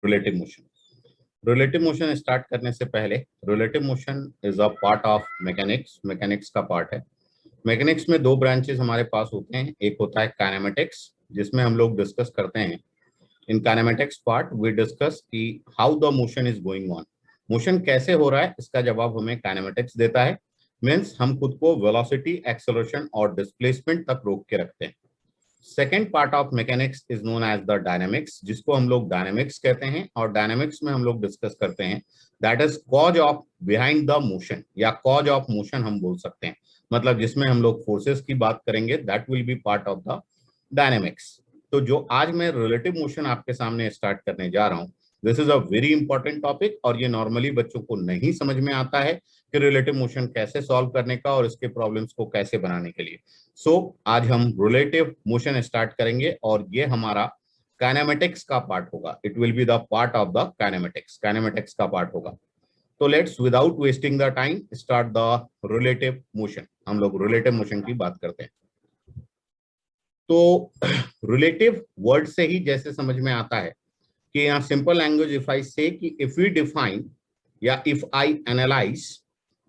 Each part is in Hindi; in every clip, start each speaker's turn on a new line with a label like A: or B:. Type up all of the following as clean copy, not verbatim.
A: Relative motion. Relative motion start करने से पहले, relative motion is a part of mechanics, mechanics का पार्ट है। मैकेनिक्स में दो ब्रांचेस हमारे पास होते हैं, एक होता है काइनेमेटिक्स जिसमें हम लोग डिस्कस करते हैं। इन काइनेमेटिक्स पार्ट वी डिस्कस कि how the motion is going on, motion कैसे हो रहा है, इसका जवाब हमें काइनेमेटिक्स देता है। मीन्स हम खुद को वेलोसिटी, एक्सेलरेशन और डिस्प्लेसमेंट तक रोक के रखते हैं। Second part of mechanics is known as the dynamics, जिसको हम लोग डायनेमिक्स कहते हैं। और डायनेमिक्स में हम लोग डिस्कस करते हैं that is cause of behind the motion, या कॉज ऑफ मोशन हम बोल सकते हैं। मतलब जिसमें हम लोग फोर्सेस की बात करेंगे, that will be part of the dynamics. तो जो आज मैं रिलेटिव मोशन आपके सामने स्टार्ट करने जा रहा हूं, this is a very important topic, और ये नॉर्मली बच्चों को नहीं समझ में आता है कि रिलेटिव मोशन कैसे सॉल्व करने का और इसके प्रॉब्लम्स को कैसे बनाने के लिए। सो आज हम रिलेटिव मोशन स्टार्ट करेंगे और ये हमारा काइनेमेटिक्स का पार्ट होगा। It will be the part of the kinematics, kinematics का पार्ट होगा। तो let's without wasting the time start the relative motion. हम लोग रिलेटिव मोशन की बात करते हैं। तो रिलेटिव वर्ड से ही जैसे समझ में आता है कि यहाँ सिंपल लैंग्वेज इफ आई से कि इफ वी डिफाइन या if I analyse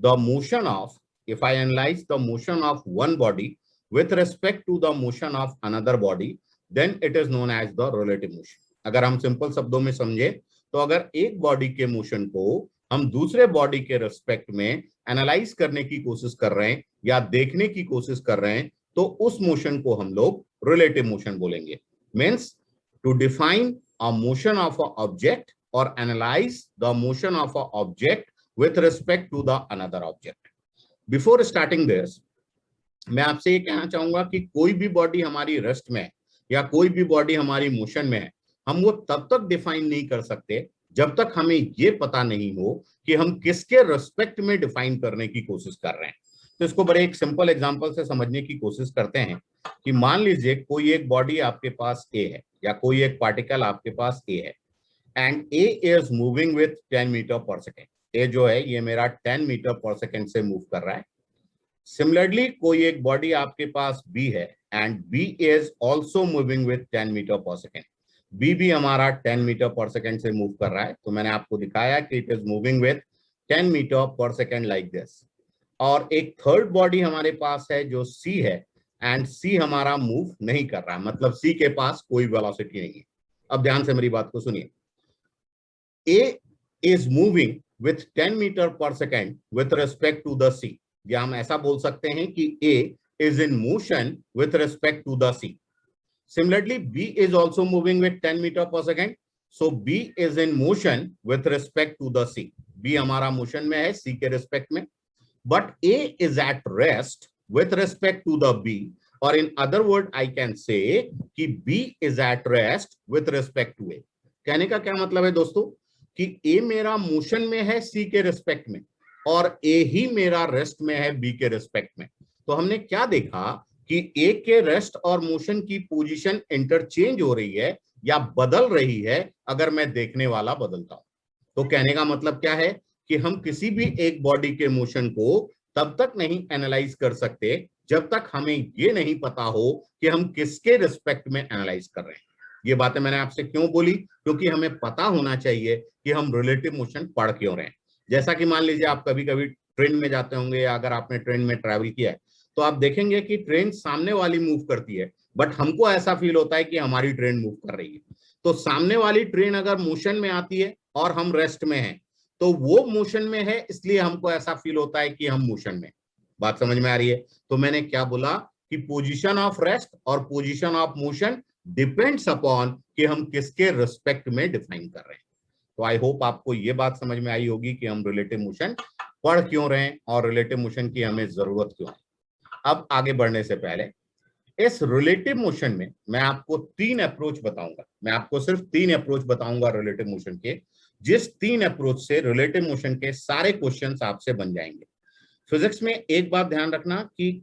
A: the motion of, if I analyze the motion of one body with respect to the motion of another body, then it is known as the relative motion. अगर हम सिंपल शब्दों में समझे तो अगर एक बॉडी के मोशन को हम दूसरे बॉडी के रेस्पेक्ट में एनालाइज करने की कोशिश कर रहे हैं या देखने की कोशिश कर रहे हैं, तो उस मोशन को हम लोग रिलेटिव मोशन बोलेंगे। Means to define a motion of a object और analyse the motion of a object with respect to the another object. Before starting this, मैं आपसे ये कहना चाहूंगा कि कोई भी बॉडी हमारी रेस्ट में है या कोई भी बॉडी हमारी मोशन में है, हम वो तब तक डिफाइन नहीं कर सकते जब तक हमें ये पता नहीं हो कि हम किसके रेस्पेक्ट में डिफाइन करने की कोशिश कर रहे हैं। तो इसको बड़े एक सिंपल एग्जांपल से समझने की कोशिश करते हैं कि मान लीजिए कोई एक बॉडी आपके पास ए है या कोई एक पार्टिकल आपके पास ए है, and A is moving with 10 metre per second. A जो है ये मेरा 10 मीटर पर सेकेंड से मूव कर रहा है। सिमिलरली कोई एक बॉडी आपके पास बी है and B is also moving with 10 metre per second. B भी हमारा 10 मीटर पर सेकेंड से मूव कर रहा है। तो मैंने आपको दिखाया कि it is moving with 10 metre per second like this. और एक थर्ड बॉडी हमारे पास है जो सी है, एंड सी हमारा मूव नहीं कर रहा है, मतलब सी के पास कोई वेलोसिटी नहीं है। अब ध्यान से मेरी बात को सुनिए। A is moving with 10 metre per second with respect to the C, या हम ऐसा बोल सकते हैं कि A is in motion with respect to the C. Similarly, B is also moving with 10 meter per second. So B is in motion with respect to the C. B हमारा मोशन में है C के रिस्पेक्ट में, but A is at rest with respect to the B. और in other word I can say कि B is at rest with respect to A. कहने का क्या मतलब है दोस्तों कि A मेरा मोशन में है C के रिस्पेक्ट में और A ही मेरा रेस्ट में है B के रिस्पेक्ट में। तो हमने क्या देखा कि A के रेस्ट और मोशन की पोजीशन इंटरचेंज हो रही है या बदल रही है अगर मैं देखने वाला बदलता हूं। तो कहने का मतलब क्या है कि हम किसी भी एक बॉडी के मोशन को तब तक नहीं एनालाइज कर सकते जब तक हमें ये नहीं पता हो कि हम किसके रिस्पेक्ट में एनालाइज कर रहे हैं। ये बातें मैंने आपसे क्यों बोली, क्योंकि हमें पता होना चाहिए कि हम रिलेटिव मोशन पढ़ क्यों रहे हैं। जैसा कि मान लीजिए आप कभी कभी ट्रेन में जाते होंगे या अगर आपने ट्रेन में ट्रैवल किया है तो आप देखेंगे कि ट्रेन सामने वाली मूव करती है, बट हमको ऐसा फील होता है कि हमारी ट्रेन मूव कर रही है। तो सामने वाली ट्रेन अगर मोशन में आती है और हम रेस्ट में हैं, तो वो मोशन में है इसलिए हमको ऐसा फील होता है कि हम मोशन में। बात समझ में आ रही है? तो मैंने क्या बोला कि पोजीशन ऑफ रेस्ट और position of motion depends upon कि हम किसके रिस्पेक्ट में डिफाइन कर रहे हैं। तो आई होप आपको ये बात समझ में आई होगी कि हम रिलेटिव मोशन पढ़ क्यों रहे हैं और रिलेटिव मोशन की हमें जरूरत क्यों है। अब आगे बढ़ने से पहले इस रिलेटिव मोशन में मैं आपको 3 अप्रोच बताऊंगा। मैं आपको सिर्फ 3 अप्रोच बताऊंगा रिलेटिव मोशन के, जिस 3 अप्रोच से रिलेटिव मोशन के सारे क्वेश्चंस आपसे बन जाएंगे। फिजिक्स में एक बात ध्यान रखना कि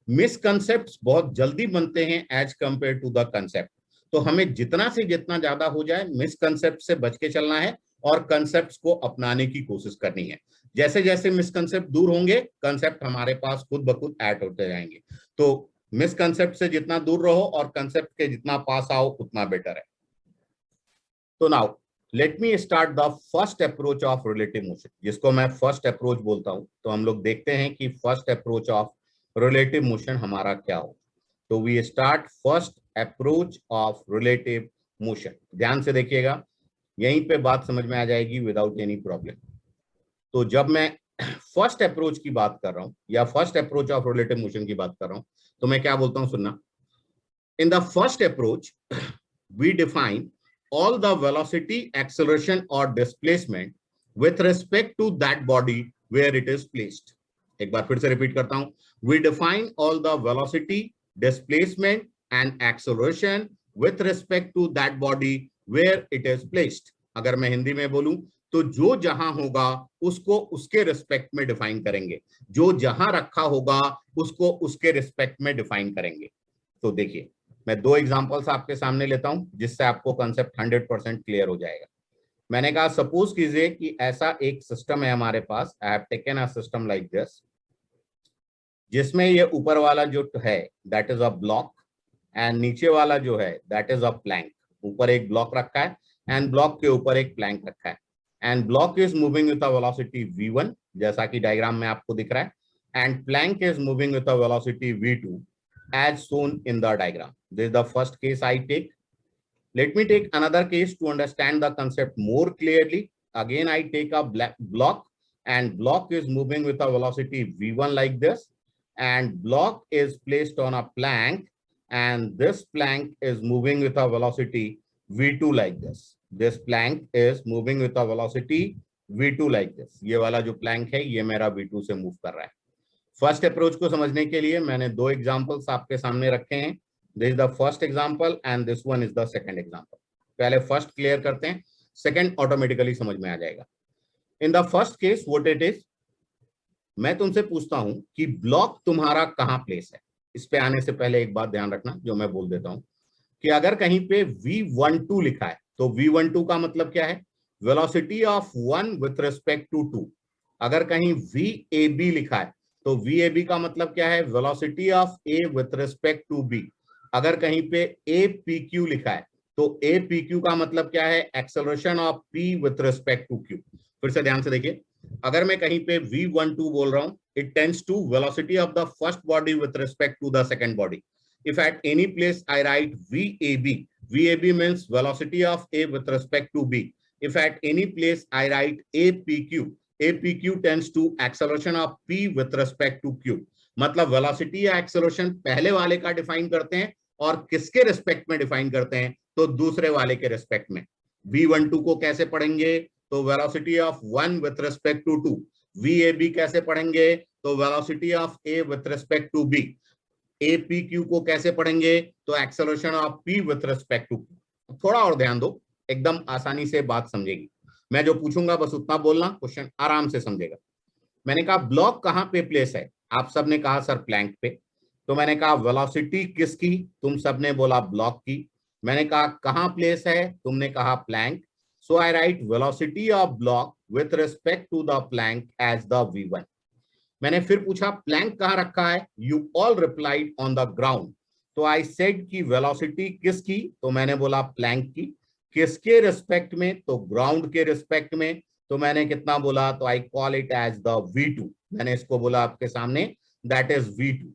A: मिसकंसेप्ट्स बहुत जल्दी बनते हैं as compare to the concept. तो हमें जितना से जितना ज्यादा हो जाए मिसकंसेप्ट से बच के चलना है और कंसेप्ट्स को अपनाने की कोशिश करनी है। जैसे जैसे मिसकंसेप्ट दूर होंगे कंसेप्ट हमारे पास खुद ब खुद ऐड होते जाएंगे। तो मिसकंसेप्ट से जितना दूर रहो और कंसेप्ट के जितना पास आओ उतना बेटर है। तो now let me start the first approach of relative motion, जिसको मैं फर्स्ट अप्रोच बोलता हूं। तो हम लोग देखते हैं कि first approach of relative motion हमारा क्या हो। तो we start first approach of relative motion. ध्यान से देखिएगा, यहीं पे बात समझ में आ जाएगी विदाउट एनी प्रॉब्लम। तो जब मैं फर्स्ट अप्रोच की बात कर रहा हूं या first approach of relative motion की बात कर रहा हूं, तो मैं क्या बोलता हूं, सुनना। In the first approach we define all the velocity, acceleration or displacement with respect to that body where it is placed. एक बार फिर से रिपीट करता हूं। We define all the velocity, displacement and acceleration with respect to that body where it is placed. अगर मैं हिंदी में बोलूं तो जो जहां होगा उसको उसके रिस्पेक्ट में डिफाइन करेंगे, जो जहां रखा होगा उसको उसके रिस्पेक्ट में डिफाइन करेंगे। तो देखिए, मैं दो एग्जांपल्स आपके सामने लेता हूं जिससे आपको कंसेप्ट 100% क्लियर हो जाएगा। मैंने कहा सपोज कीजिए कि ऐसा एक सिस्टम है हमारे पास। I have taken a system like this, जिसमें ये ऊपर वाला जो है that is a block and नीचे वाला जो है दैट इज अ प्लैंक। ऊपर एक ब्लॉक रखा है एंड ब्लॉक के ऊपर एक प्लैंक रखा है and block is moving with a velocity v1 जैसा कि डायग्राम में आपको दिख रहा है and plank is moving with a velocity v2 as shown in the diagram. This is the first case I take. Let me take another case to understand the concept more clearly. Again, I take a block and block is moving with a velocity v1 like this and block is placed on a plank and this plank is moving with a velocity v2 like this. This plank is moving with a velocity v2 like this. ये वाला जो plank है ये मेरा v2 से move कर रहा है। फर्स्ट अप्रोच को समझने के लिए मैंने दो एग्जांपल्स आपके सामने रखे हैं। This is the first example and this one is the second example. पहले फर्स्ट क्लियर करते हैं, सेकंड ऑटोमेटिकली समझ में आ जाएगा। In the first case what it is, मैं तुमसे पूछता हूं कि ब्लॉक तुम्हारा कहां प्लेस है। इस पे आने से पहले एक बात ध्यान रखना जो मैं बोल देता हूं कि अगर कहीं पे V12 लिखा है तो V12 का मतलब क्या है, velocity of one with respect to two. अगर कहीं VAB लिखा है तो VAB का मतलब क्या है, velocity of A with respect to B। अगर कहीं पे APQ लिखा है तो APQ का मतलब क्या है, acceleration of P with respect to Q। फिर से ध्यान से देखिए, अगर मैं कहीं पे V12 बोल रहा हूं, it tends to velocity of the first body with respect to the second body. If at any place I write VAB, VAB means velocity of A with respect to B. If at any place I write APQ, APQ tends to acceleration of P with respect to Q. मतलब वेलोसिटी या एक्सेलरेशन पहले वाले का डिफाइन करते हैं और किसके रिस्पेक्ट में डिफाइन करते हैं, तो दूसरे वाले के रिस्पेक्ट में। V12 को कैसे पढ़ेंगे, तो velocity of one with respect to two. VAB कैसे पढ़ेंगे, तो velocity of A with respect to B। APQ को कैसे पढ़ेंगे, तो acceleration of P with respect to. थोड़ा और ध्यान दो, एकदम आसानी से बात समझेगी। मैं जो पूछूंगा बस उतना बोलना, क्वेश्चन आराम से समझेगा। मैंने कहा ब्लॉक कहां पे प्लेस है, आप सबने कहा सर प्लैंक पे। तो मैंने कहा वेलोसिटी किसकी, तुम सबने बोला ब्लॉक की। मैंने कहा कहां प्लेस है, तुमने कहा plank. So I write velocity of block with respect to the plank as the V1। मैंने फिर पूछा प्लैंक कहां रखा है, you all replied on the ground. तो आई सेड की वेलोसिटी किसकी, तो मैंने बोला प्लैंक की। किसके रिस्पेक्ट में, तो ग्राउंड के रिस्पेक्ट में। तो मैंने कितना बोला, तो I call it as the V2। मैंने इसको बोला आपके सामने दैट इज V2।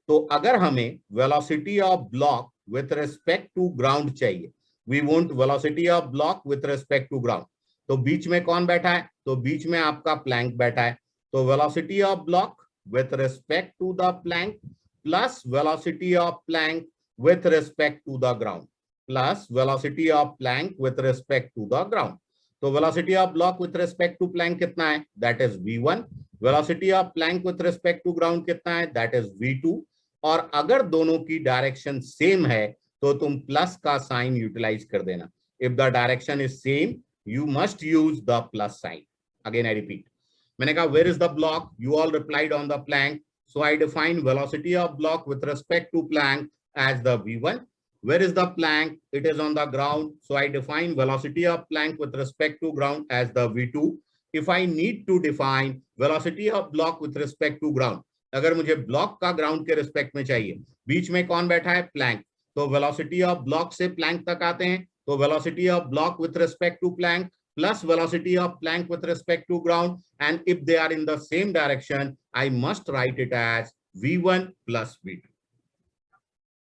A: तो अगर हमें velocity of block with respect to ground चाहिए, we want velocity of block with respect to ground, तो बीच में कौन बैठा है, तो बीच में आपका प्लैंक बैठा है। तो velocity of block with respect to the plank plus velocity of plank with respect to the ground plus velocity of plank with respect to the ground. तो velocity of block with respect to plank कितना है, that is V1। velocity of plank with respect to ground कितना है, that is V2। और अगर दोनों की डायरेक्शन सेम है तो तुम प्लस का साइन यूटिलाइज कर देना। If the direction is same you must use the plus sign. Again I repeat, मैंने कहा where is the block, you all replied on the plank, so I define velocity of block with respect to plank as the V1। where is the plank, it is on the ground, so I define velocity of plank with respect to ground as the V2। if I need to define velocity of block with respect to ground, अगर मुझे ब्लॉक का ग्राउंड के रिस्पेक्ट में चाहिए, बीच में कौन बैठा है, प्लैंक, तो वेलोसिटी ऑफ ब्लॉक से प्लैंक तक आते हैं तो velocity of block with respect to plank plus velocity of plank with respect to ground, and if they are in the same direction I must write it as v1 plus v2.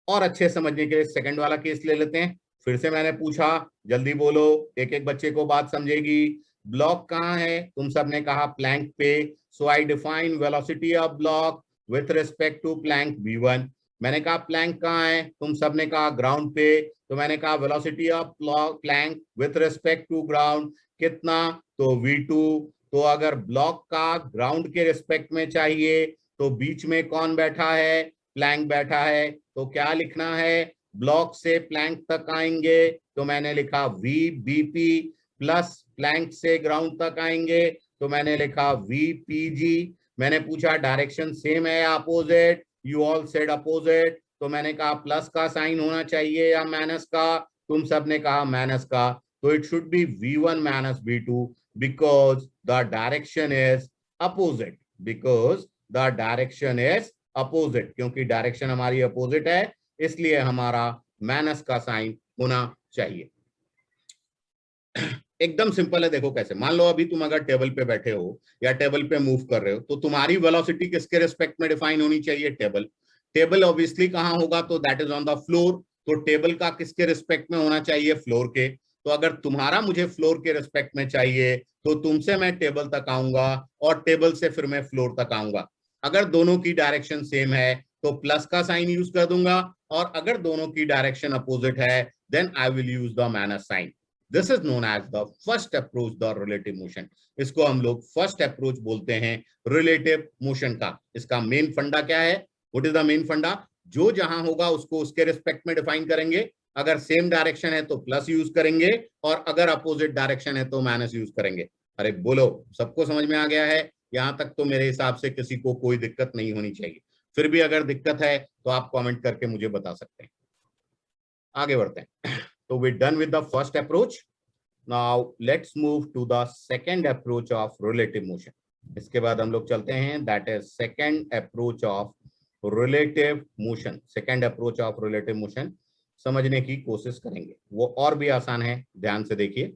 A: और अच्छे समझने के लिए सेकंड वाला केस ले लेते हैं। फिर से मैंने पूछा, जल्दी बोलो, एक एक बच्चे को बात समझेगी। ब्लॉक कहाँ है? तुम सबने कहा प्लैंक पे, so I define velocity of block with respect to plank v1। मैंने कहा प्लैंक कहाँ है? तुम सबने कहा ग्राउंड पे, तो मैंने कहा velocity of plank with respect to ground कितना? तो v2। तो अगर ब्लॉक का ग्राउंड के रिस्पेक्ट में चाहिए तो बीच में कौन बैठा है? प्लैंक बैठा है। तो क्या लिखना है? ब्लॉक से प्लैंक तक आएंगे तो मैंने लिखा v bp प्लस प्लैंक से ग्राउंड तक आएंगे तो मैंने लिखा v pg। मैंने पूछा डायरेक्शन सेम है या opposite? You all said opposite, तो मैंने कहा प्लस का साइन होना चाहिए या माइनस का? तुम सबने कहा माइनस का, तो it should be v1 minus v2 because the direction is opposite, because the direction is opposite, क्योंकि डायरेक्शन हमारी अपोजिट है इसलिए हमारा माइनस का साइन होना चाहिए। एकदम सिंपल है, देखो कैसे। मान लो अभी तुम अगर टेबल पे बैठे हो या टेबल पे मूव कर रहे हो तो तुम्हारी वेलोसिटी किसके रिस्पेक्ट में डिफाइन होनी चाहिए? टेबल। टेबल ऑब्वियसली कहां होगा? तो that is on the floor. तो टेबल का किसके रिस्पेक्ट में होना चाहिए? फ्लोर के। तो अगर तुम्हारा मुझे फ्लोर के रिस्पेक्ट में चाहिए तो तुमसे मैं टेबल तक आऊंगा और टेबल से फिर मैं फ्लोर तक आऊंगा। अगर दोनों की डायरेक्शन सेम है तो प्लस का साइन यूज कर दूंगा, और अगर दोनों की डायरेक्शन अपोजिट है then I will use the minus sign. This is known as the first approach the relative motion. इसको हम लोग फर्स्ट अप्रोच बोलते हैं रिलेटिव मोशन का। इसका मेन फंडा क्या है? व्हाट इज द मेन फंडा? जो जहां होगा उसको उसके रिस्पेक्ट में डिफाइन करेंगे। अगर सेम डायरेक्शन है तो प्लस यूज करेंगे और अगर अपोजिट डायरेक्शन है तो माइनस यूज करेंगे। अरे बोलो, सबको समझ में आ गया है? यहां तक तो मेरे हिसाब से किसी को कोई दिक्कत नहीं होनी चाहिए। फिर भी अगर दिक्कत है तो आप कमेंट करके मुझे बता सकते हैं। आगे बढ़ते हैं। तो we done with the first approach. Now let's move to the second approach of relative motion. इसके बाद हम लोग चलते हैं, that is second approach of relative motion. Second approach of relative motion समझने की कोशिश करेंगे, वो और भी आसान है, ध्यान से देखिए।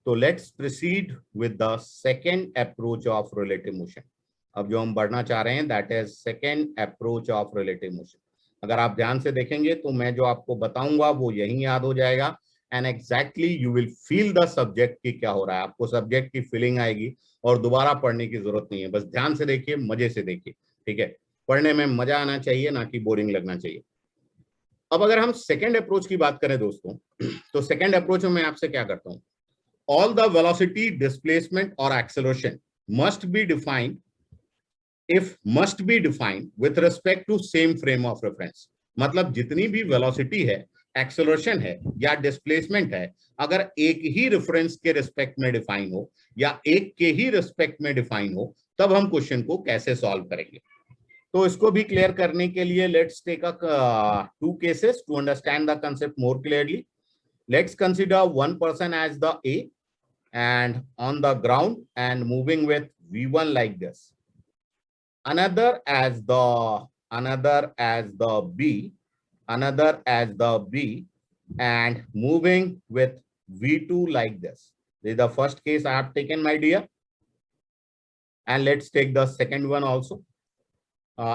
A: तो let's proceed with the second approach of relative motion. अब जो हम बढ़ना चाह रहे हैं that is second approach of relative motion. अगर आप ध्यान से देखेंगे तो मैं जो आपको बताऊंगा वो यही याद हो जाएगा, and exactly you will feel the subject की क्या हो रहा है। आपको सब्जेक्ट की फीलिंग आएगी और दोबारा पढ़ने की जरूरत नहीं है, बस ध्यान से देखिए, मजे से देखिए, ठीक है? पढ़ने में मजा आना चाहिए, ना कि बोरिंग लगना चाहिए। अब अगर हम सेकेंड अप्रोच की बात करें दोस्तों, तो सेकेंड अप्रोच में मैं आपसे क्या करता हूं, all the velocity, displacement or acceleration must be defined with respect to same frame of reference। मतलब जितनी भी velocity है, acceleration है या displacement है, अगर एक ही रेफरेंस के रिस्पेक्ट में डिफाइन हो या एक के ही रिस्पेक्ट में डिफाइन हो तब हम क्वेश्चन को कैसे सॉल्व करेंगे। तो इसको भी क्लियर करने के लिए let's take two cases to understand the concept more clearly. Let's consider one person as the A and on the ground and moving with v1 like this, another as the b and moving with v2 like this. This is the first case I have taken, my dear, and let's take the second one also.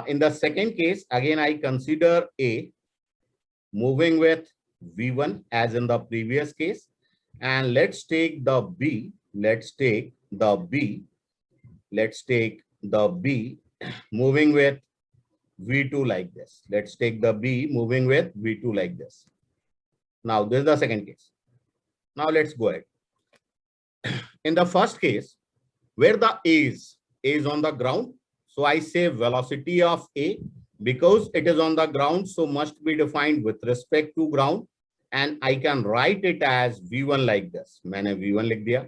A: In the second case again I consider a moving with v1 as in the previous case, and let's take the b moving with v2 like this. Let's take the b moving with v2 like this. Now this is the second case. Now let's go ahead. In the first case where the a is on the ground, so I say velocity of a, because it is on the ground so must be defined with respect to ground, and I can write it as v1 like this. मैंने v1 लिख दिया।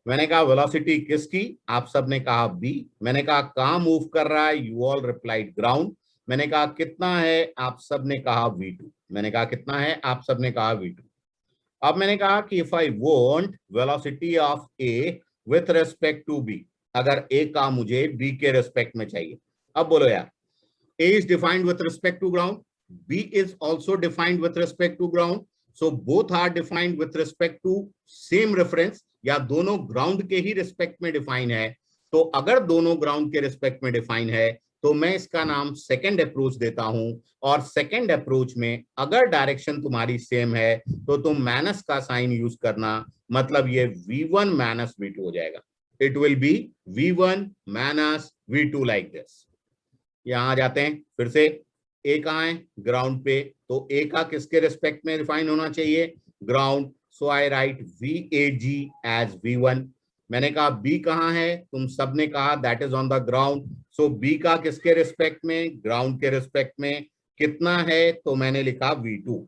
A: मैंने कहा वेलोसिटी किसकी? आप सबने कहा b। मैंने कहा कहां मूव कर रहा है? You all replied ground. मैंने कहा कितना है? आप सबने कहा v2। मैंने कहा कितना है? आप सबने कहा v2। अब मैंने कहा कि if I want velocity of a with respect to b, अगर a का मुझे b के रेस्पेक्ट में चाहिए। अब बोलो यार, a is defined with respect to ground, b is also defined with respect to ground, so both are defined with respect to same reference, या दोनों ग्राउंड के ही रिस्पेक्ट में डिफाइन है। तो अगर दोनों ग्राउंड के रिस्पेक्ट में डिफाइन है तो मैं इसका नाम सेकंड अप्रोच देता हूं। और सेकंड अप्रोच में अगर डायरेक्शन तुम्हारी सेम है तो तुम माइनस का साइन यूज करना, मतलब ये v1 माइनस v2 हो जाएगा। It will be v1 minus v2 like this. यहां आ जाते हैं फिर से, ए कहाँ है? ग्राउंड पे। तो ए का किसके रिस्पेक्ट में डिफाइन होना चाहिए? Ground. So I write VAG as v1। मैंने कहा बी कहाँ है? तुम सबने कहा that is on the ground. So B का किसके रिस्पेक्ट में? ग्राउंड के रिस्पेक्ट में। कितना है? तो मैंने लिखा v2।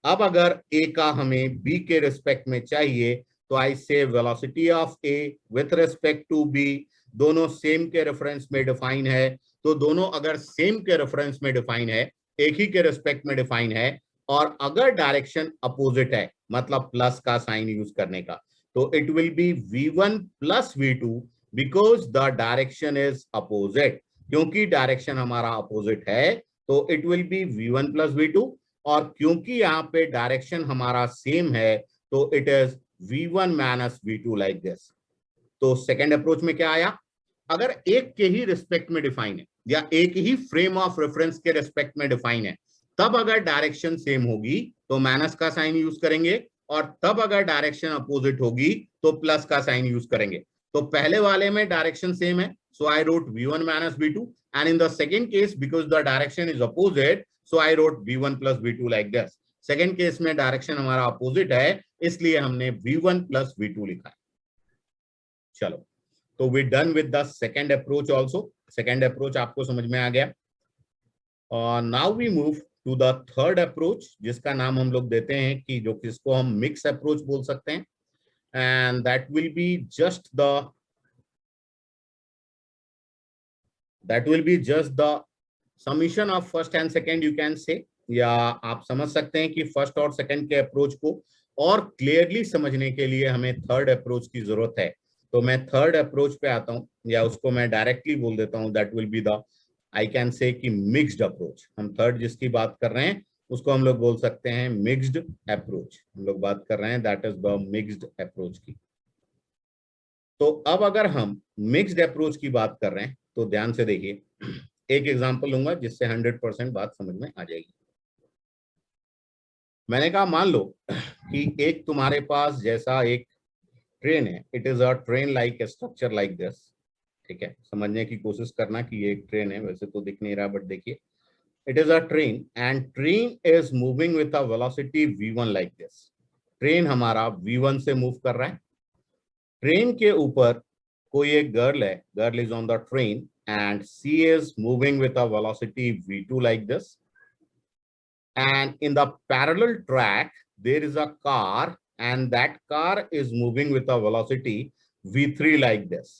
A: अब अगर ए का हमें बी के रिस्पेक्ट में चाहिए तो I say velocity of A with respect to B, दोनों सेम के रेफरेंस में डिफाइन है। तो दोनों अगर सेम के रेफरेंस में डिफाइन है, एक ही के रिस्पेक्ट में डिफाइन है, और अगर डायरेक्शन अपोजिट है, मतलब प्लस का साइन यूज करने का, तो it will be v1 plus v2 because the direction is opposite. क्योंकि डायरेक्शन हमारा अपोजिट है तो it will be v1 plus v2, और क्योंकि यहाँ पे डायरेक्शन हमारा सेम है तो it is v1 minus v2 like this. तो सेकेंड अप्रोच में क्या आया? अगर एक के ही रिस्पेक्ट में डिफाइन है या एक ही फ्रेम ऑफ रेफरेंस के रिस्पेक्ट में डिफाइन है, तब अगर डायरेक्शन सेम होगी तो माइनस का साइन यूज करेंगे, और तब अगर डायरेक्शन अपोजिट होगी तो प्लस का साइन यूज करेंगे। तो पहले वाले में डायरेक्शन सेम है, so I wrote v1 minus v2, and in the second case because the direction is opposite so I wrote v1 plus v2 like this. Second case में डायरेक्शन हमारा अपोजिट है इसलिए हमने v1 प्लस v2 लिखा है। चलो, तो we done with the second approach also. Second approach आपको समझ में आ गया। Now we move to the third approach, जिसका नाम हम लोग देते हैं कि जो किसको हम मिक्स अप्रोच बोल सकते हैं, and that will be just the summation of first and second you can say, या आप समझ सकते हैं कि फर्स्ट और सेकेंड के अप्रोच को और क्लियरली समझने के लिए हमें थर्ड अप्रोच की जरूरत है। तो मैं थर्ड अप्रोच पे आता हूं, या उसको मैं डायरेक्टली बोल देता हूं, that will be the I can say कि मिक्स्ड अप्रोच। हम थर्ड जिसकी बात कर रहे हैं उसको हम लोग बोल सकते हैं मिक्स्ड अप्रोच। हम लोग बात कर रहे हैं that is the mixed approach की। तो अब अगर हम मिक्स्ड अप्रोच की बात कर रहे हैं तो ध्यान से देखिए, एक एग्जांपल लूंगा जिससे 100% बात समझ में आ जाएगी। मैंने कहा मान लो कि एक तुम्हारे पास जैसा एक ट्रेन है, it is a train like structure like this. ठीक है, समझने की कोशिश करना कि ये एक ट्रेन है, वैसे तो दिख नहीं रहा बट देखिए, it is a train and train is moving with a velocity v1 like this. Train हमारा v1 से मूव कर रहा है। ट्रेन के ऊपर कोई एक गर्ल है, girl is on the train and she is moving with a velocity v2 like this, and in the parallel track there is a car and that car is moving with a velocity v3 like this.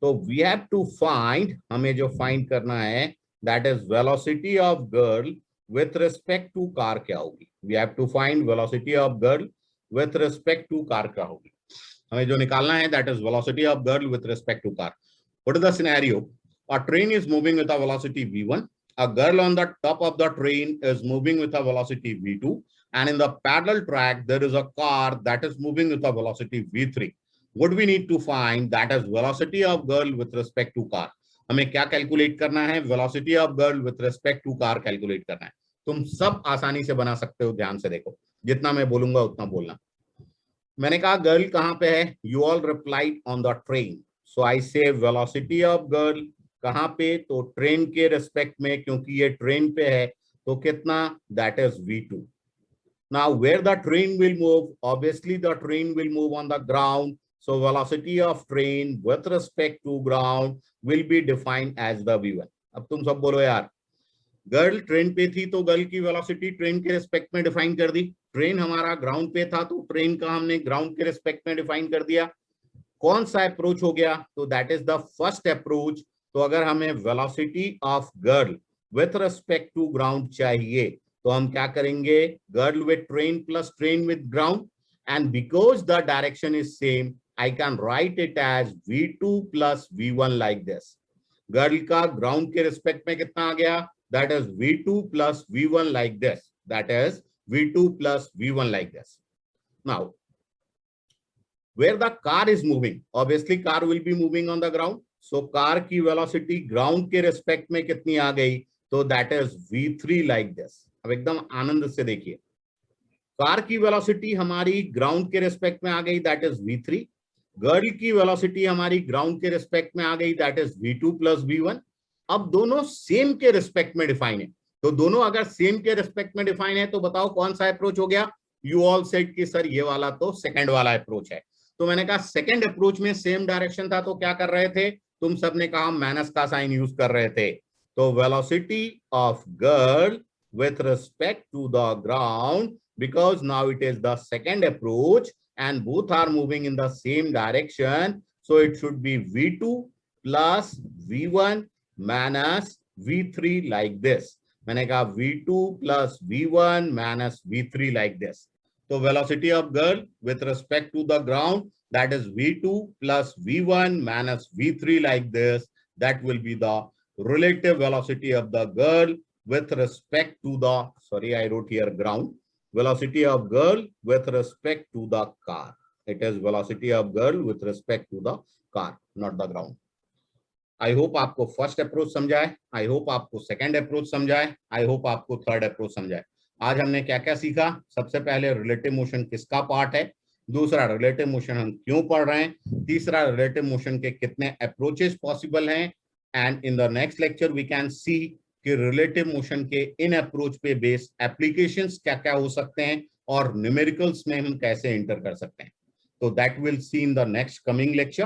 A: So we have to find, हमें जो find करना है, that is velocity of girl with respect to car क्या होगी। we have to find velocity of girl with respect to car क्या होगी। हमें जो निकालना है that is velocity of girl with respect to car. What is the scenario? A train is moving with a velocity v1. A girl on the top of the train is moving with a velocity v2. And in the parallel track, there is a car that is moving with a velocity v3. What we need to find, that is velocity of girl with respect to car. हमें क्या कैलकुलेट करना है? Velocity of girl with respect to car calculate करना है। तुम सब आसानी से बना सकते हो, ध्यान से देखो, जितना मैं बोलूंगा उतना बोलना। मैंने कहा गर्ल कहाँ पे है? You all replied on the train, so I say velocity of girl कहाँ पे? तो ट्रेन के रेस्पेक्ट में, क्योंकि ये ट्रेन पे है तो कितना? That is v2. Now where the train will move, obviously the train will move on the ground, so velocity of train with respect to ground will be defined as the v1. अब तुम सब बोलो यार, गर्ल ट्रेन पे थी तो गर्ल की वेलोसिटी ट्रेन के रिस्पेक्ट में डिफाइन कर दी। ट्रेन हमारा ग्राउंड पे था तो ट्रेन का हमने ग्राउंड के रिस्पेक्ट में डिफाइन कर दिया। कौन सा अप्रोच हो गया? तो that is the first approach. तो अगर हमें velocity of girl with respect to ground चाहिए तो हम क्या करेंगे? Girl with train plus train with ground, and because the direction is same I can write it as v2 plus v1 like this. Girl का ग्राउंड के रिस्पेक्ट में कितना आ गया? That is v2 plus v1 like this, that is v2 plus v1 like this. Now, where the car is moving, obviously car will be moving on the ground. So car की velocity ground के respect में कितनी आ गई? तो that is v3 like this. अब एकदम आनंद से देखिए, कार की वेलोसिटी हमारी ग्राउंड के रिस्पेक्ट में आ गई, दैट इज v3. गर्ल की वेलोसिटी हमारी ग्राउंड के रिस्पेक्ट में आ गई, that is v2 plus v1. अब दोनों सेम के रिस्पेक्ट में डिफाइन है, तो दोनों अगर सेम के रिस्पेक्ट में डिफाइन है तो बताओ कौन सा अप्रोच हो गया? यू ऑल सेड कि सर ये वाला तो सेकंड वाला अप्रोच है. तो मैंने कहा सेकंड अप्रोच में सेम डायरेक्शन था, तो क्या कर रहे थे? तुम सबने कहा माइनस का साइन यूज कर रहे थे. तो velocity of girl with respect to the ground, because now it is the second approach and both are moving in the same direction, so it should be v2 plus v1 minus v3 like this. मैंने कहा v2 plus v1 minus v3 like this. तो velocity of girl with respect to the ground, that is v2 plus v1 minus v3 like this. That will be the relative velocity of the girl with respect to the, sorry, I wrote here ground, velocity of girl with respect to the car. It is velocity of girl with respect to the car, not the ground. I hope आपको फर्स्ट अप्रोच समझा है, आई होप आपको सेकंड अप्रोच समझा है, आई होप आपको थर्ड अप्रोच समझा है. आज हमने क्या क्या सीखा? सबसे पहले रिलेटिव मोशन किसका पार्ट है, दूसरा रिलेटिव मोशन हम क्यों पढ़ रहे हैं, तीसरा रिलेटिव मोशन के कितने अप्रोचेस पॉसिबल हैं, and in the next lecture we can see कि रिलेटिव मोशन के इन अप्रोच पे बेस्ड एप्लीकेशंस क्या क्या हो सकते हैं और न्यूमेरिकल्स में हम कैसे एंटर कर सकते हैं. तो that will see in the next coming lecture.